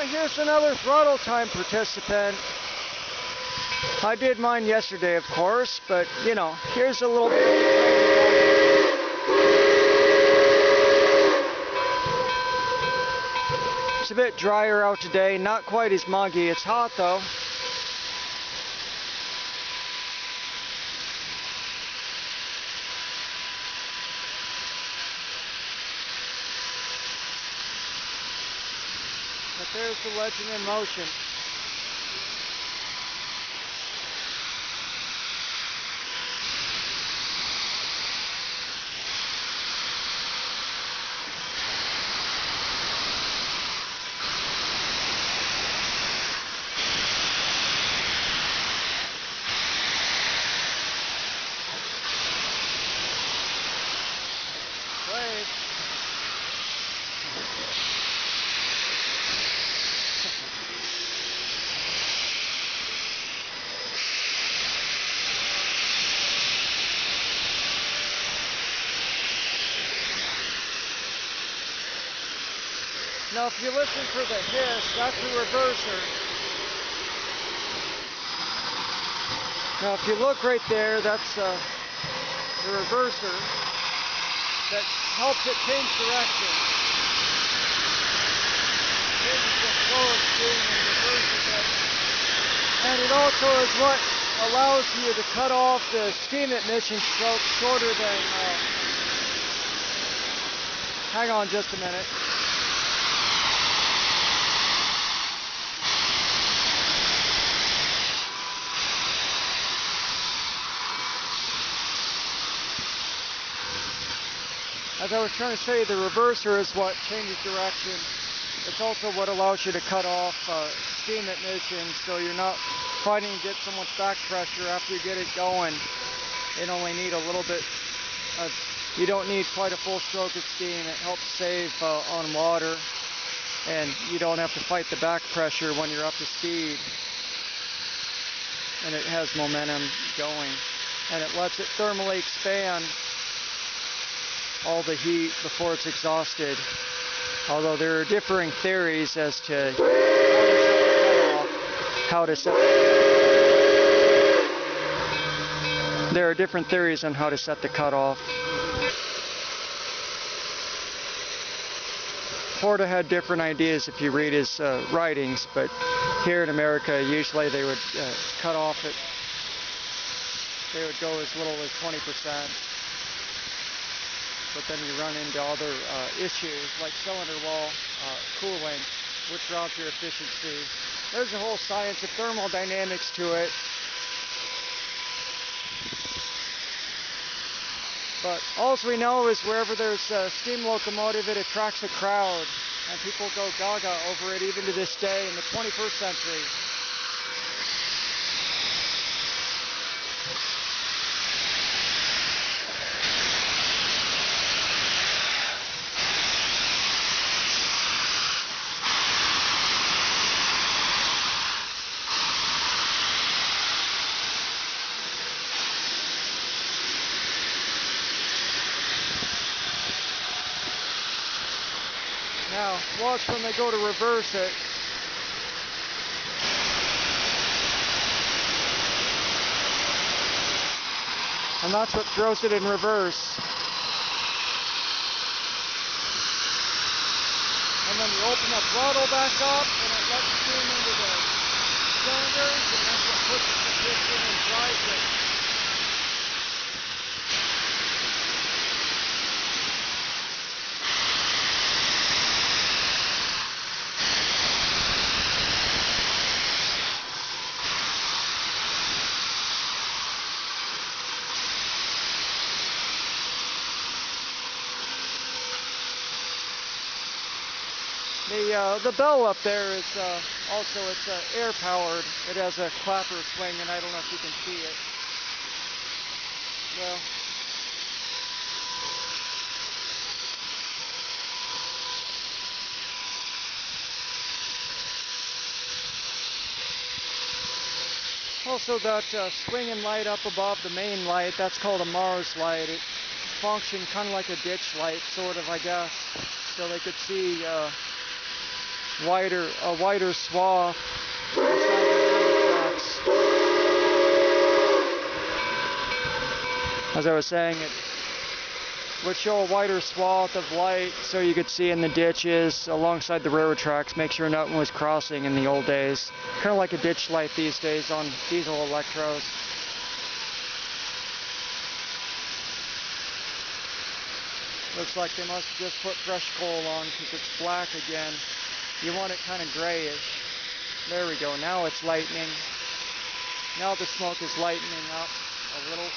Here's another Throttletime participant. I did mine yesterday, of course, but you know, here's a little bit. It's a bit drier out today, not quite as muggy. It's hot though. But there's the legend in motion. Wave. Now if you listen for the hiss, that's the reverser. Now if you look right there, that's the reverser that helps it change direction. Changes the flow of steam and reverses it. And it also is what allows you to cut off the steam emission stroke shorter than... hang on just a minute. As I was trying to say, the reverser is what changes direction. It's also what allows you to cut off steam emissions, so you're not fighting to get so much back pressure after you get it going. You only need a little bit of, you don't need quite a full stroke of steam. It helps save on water, and you don't have to fight the back pressure when you're up to speed. And it has momentum going, and it lets it thermally expand all the heat before it's exhausted. Although there are differing theories as to there are different theories on how to set the cutoff. Porta had different ideas if you read his writings, but here in America usually they would cut off it. They would go as little as 20%. But then you run into other issues like cylinder wall cooling, which drops your efficiency. There's a whole science of thermodynamics to it. But all we know is wherever there's a steam locomotive, it attracts a crowd, and people go gaga over it even to this day in the 21st century. Now, watch when they go to reverse it. And that's what throws it in reverse. And then you open the throttle back up and it lets steam into the cylinders, and that's what puts it in position and drives it. The bell up there is also, it's air powered. It has a clapper swing, and I don't know if you can see it. Well, also that swinging light up above the main light, that's called a Mars light. It functioned kind of like a ditch light, sort of, I guess. So they could see a wider swath inside the railroad tracks. As I was saying, it would show a wider swath of light so you could see in the ditches alongside the railroad tracks, make sure nothing was crossing in the old days. Kind of like a ditch light these days on diesel electros. Looks like they must have just put fresh coal on because it's black again. You want it kind of grayish. There we go, now it's lightening. Now the smoke is lightening up a little.